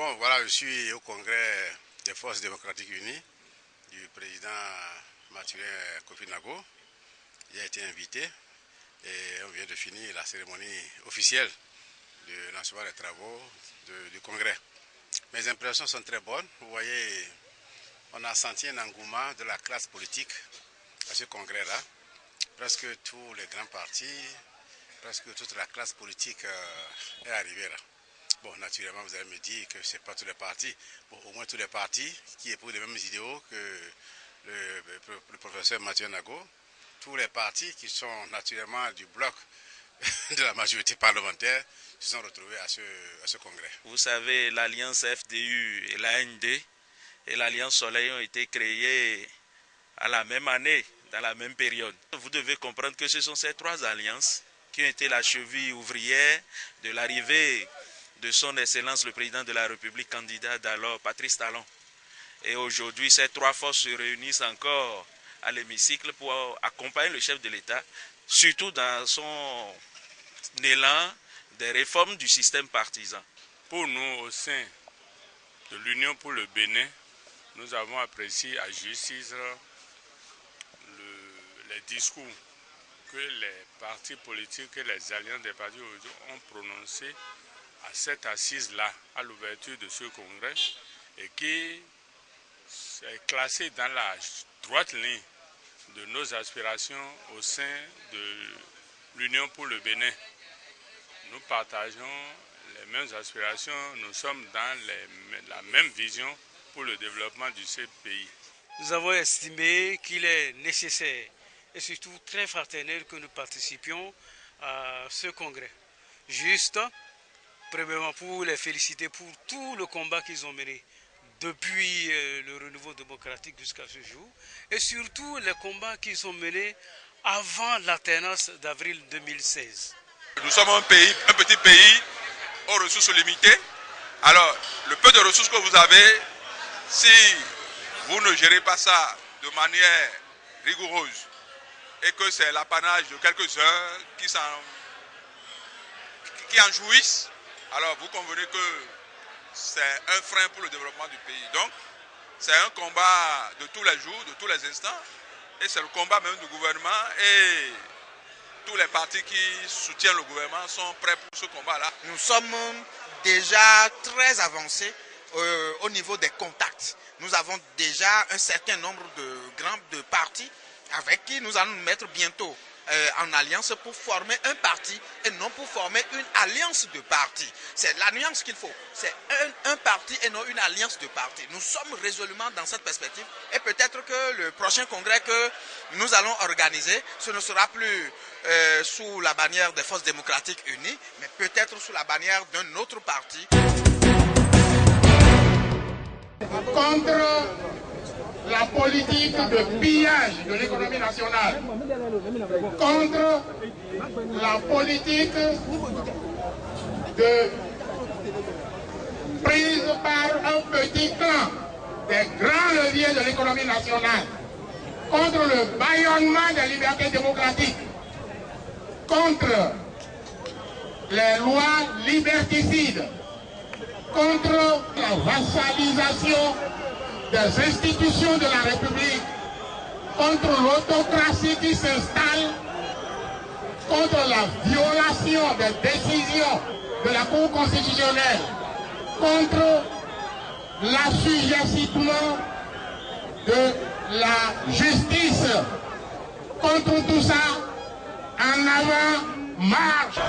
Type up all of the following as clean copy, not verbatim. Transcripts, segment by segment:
Bon, voilà, je suis au congrès des Forces démocratiques unies du président Mathurin Kofi Nago. Il a été invité et on vient de finir la cérémonie officielle de lancement des travaux du congrès. Mes impressions sont très bonnes. Vous voyez, on a senti un engouement de la classe politique à ce congrès-là. Presque tous les grands partis, presque toute la classe politique est arrivée là. Bon, naturellement, vous allez me dire que ce n'est pas tous les partis. Bon, au moins tous les partis qui éprouvent les mêmes idéaux que le professeur Mathurin Nago. Tous les partis qui sont naturellement du bloc de la majorité parlementaire se sont retrouvés à ce congrès. Vous savez, l'alliance FDU et l'AND et l'alliance Soleil ont été créées à la même année, dans la même période. Vous devez comprendre que ce sont ces trois alliances qui ont été la cheville ouvrière de l'arrivée de son Excellence le Président de la République, candidat d'alors, Patrice Talon. Et aujourd'hui, ces trois forces se réunissent encore à l'hémicycle pour accompagner le chef de l'État, surtout dans son élan des réformes du système partisan. Pour nous, au sein de l'Union pour le Bénin, nous avons apprécié à juste titre les discours que les partis politiques et les alliances des partis aujourd'hui ont prononcés à cette assise-là, à l'ouverture de ce congrès, et qui est classé dans la droite ligne de nos aspirations au sein de l'Union pour le Bénin. Nous partageons les mêmes aspirations, nous sommes dans la même vision pour le développement de ce pays. Nous avons estimé qu'il est nécessaire et surtout très fraternel que nous participions à ce congrès. Juste, premièrement, pour les féliciter pour tout le combat qu'ils ont mené depuis le renouveau démocratique jusqu'à ce jour, et surtout les combats qu'ils ont menés avant l'alternance d'avril 2016. Nous sommes un petit pays aux ressources limitées. Alors, le peu de ressources que vous avez, si vous ne gérez pas ça de manière rigoureuse et que c'est l'apanage de quelques-uns qui en jouissent, alors vous convenez que c'est un frein pour le développement du pays. Donc, c'est un combat de tous les jours, de tous les instants, et c'est le combat même du gouvernement, et tous les partis qui soutiennent le gouvernement sont prêts pour ce combat-là. Nous sommes déjà très avancés au niveau des contacts. Nous avons déjà un certain nombre de partis avec qui nous allons nous mettre bientôt en alliance pour former un parti et non pour former une alliance de partis. C'est l'alliance qu'il faut. C'est un parti et non une alliance de partis. Nous sommes résolument dans cette perspective et peut-être que le prochain congrès que nous allons organiser, ce ne sera plus sous la bannière des Forces démocratiques unies, mais peut-être sous la bannière d'un autre parti. Contre la politique de pillage de l'économie nationale, contre la politique de prise par un petit clan des grands leviers de l'économie nationale, contre le bâillonnement des libertés démocratiques, contre les lois liberticides, contre la vassalisation des institutions de la République, contre l'autocratie qui s'installe, contre la violation des décisions de la Cour constitutionnelle, contre l'assujettissement de la justice, contre tout ça, en avant, marche!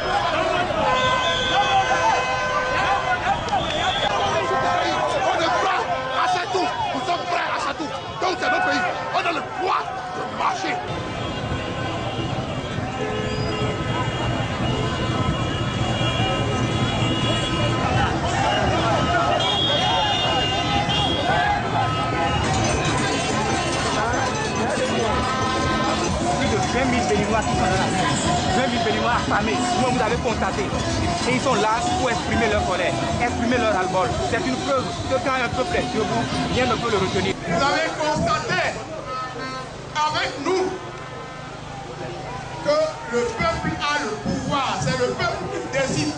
Donc c'est notre pays, on a le droit de marcher. Plus de 20 000 Béninois qui sont là, 20 000 Béninois affamés, vous avez constaté. Et ils sont là pour exprimer leur colère, exprimer leur ras-le-bol. C'est une preuve que quand un peuple est debout, rien ne peut le retenir. Vous avez constaté avec nous que le peuple a le pouvoir, c'est le peuple qui décide.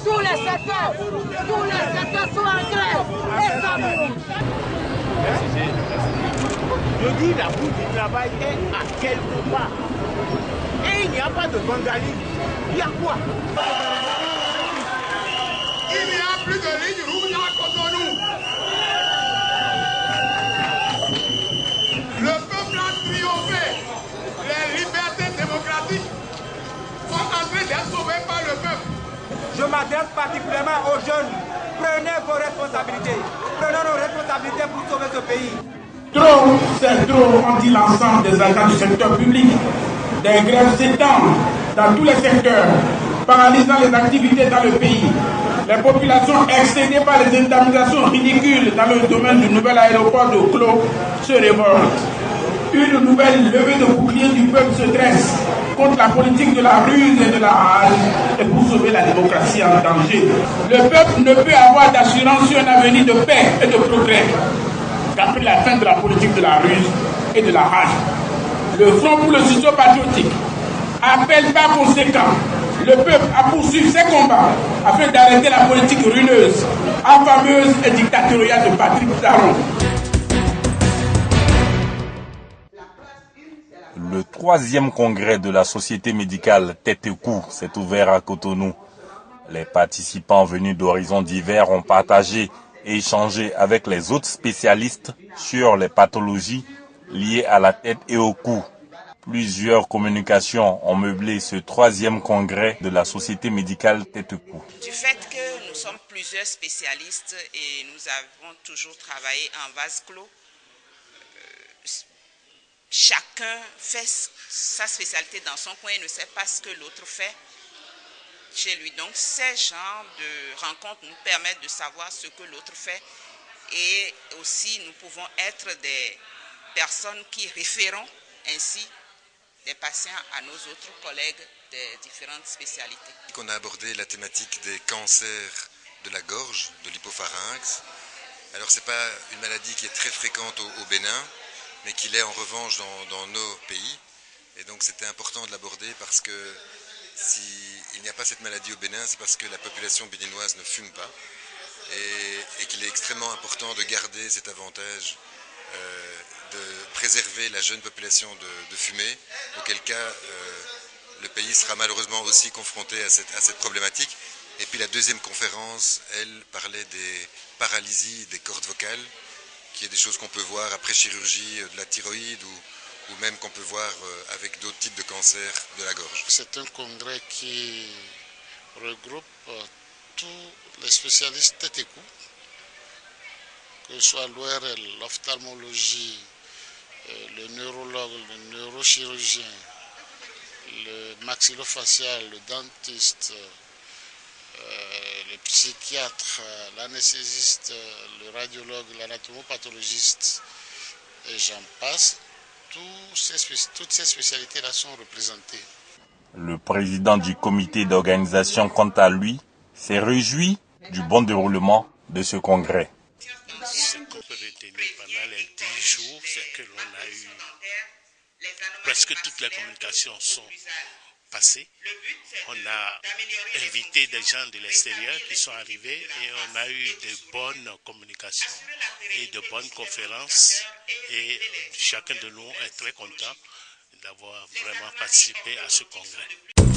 Tous les secteurs sont en grève. Et ça je dis la boue du travail est à quelque part. Et il n'y a pas de vandalisme. Il y a quoi? Il n'y a plus de ligne rouge à Cotonou. Le peuple a triomphé. Les libertés démocratiques sont en train d'être sauvées par le peuple. Je m'adresse particulièrement aux jeunes. Prenez vos responsabilités. Prenons nos responsabilités pour sauver ce pays. Trop, c'est trop, on dit l'ensemble des agents du secteur public. Des grèves s'étendent dans tous les secteurs, paralysant les activités dans le pays. Les populations excédées par les indemnisations ridicules dans le domaine du nouvel aéroport de Clos se révoltent. Une nouvelle levée de bouclier du peuple se dresse contre la politique de la ruse et de la rage et pour sauver la démocratie en danger. Le peuple ne peut avoir d'assurance sur un avenir de paix et de progrès qu'après la fin de la politique de la ruse et de la rage. Le Front pour le sursaut patriotique appelle par conséquent le peuple à poursuivre ses combats afin d'arrêter la politique ruineuse, infameuse et dictatoriale de Patrick Talon. Le 3e congrès de la Société médicale Tête et Cou s'est ouvert à Cotonou. Les participants venus d'horizons divers ont partagé et échangé avec les autres spécialistes sur les pathologies liées à la tête et au cou. Plusieurs communications ont meublé ce 3e congrès de la Société médicale Tête et Cou. Du fait que nous sommes plusieurs spécialistes et nous avons toujours travaillé en vase clos, chacun fait sa spécialité dans son coin et ne sait pas ce que l'autre fait chez lui. Donc ces genres de rencontres nous permettent de savoir ce que l'autre fait et aussi nous pouvons être des personnes qui référons ainsi des patients à nos autres collègues des différentes spécialités. On a abordé la thématique des cancers de la gorge, de l'hypopharynx. Alors ce n'est pas une maladie qui est très fréquente au Bénin, mais qui l'est en revanche dans nos pays. Et donc c'était important de l'aborder parce que s'il n'y a pas cette maladie au Bénin, c'est parce que la population béninoise ne fume pas et qu'il est extrêmement important de garder cet avantage de préserver la jeune population de fumer, auquel cas le pays sera malheureusement aussi confronté à cette problématique. Et puis la deuxième conférence, elle parlait des paralysies des cordes vocales, qui est des choses qu'on peut voir après chirurgie de la thyroïde ou même qu'on peut voir avec d'autres types de cancers de la gorge. C'est un congrès qui regroupe tous les spécialistes tête et cou, que ce soit l'ORL, l'ophtalmologie, le neurologue, le neurochirurgien, le maxillofacial, le dentiste, le psychiatre, l'anesthésiste, le radiologue, l'anatomopathologiste, et j'en passe. Toutes ces spécialités-là sont représentées. Le président du comité d'organisation, quant à lui, s'est réjoui du bon déroulement de ce congrès. Ce qu'on peut retenir pendant les 10 jours, c'est que l'on a eu presque toutes les communications sont passées. On a invité des gens de l'extérieur qui sont arrivés et on a eu de bonnes communications et de bonnes conférences et chacun de nous est très content d'avoir vraiment participé à ce congrès.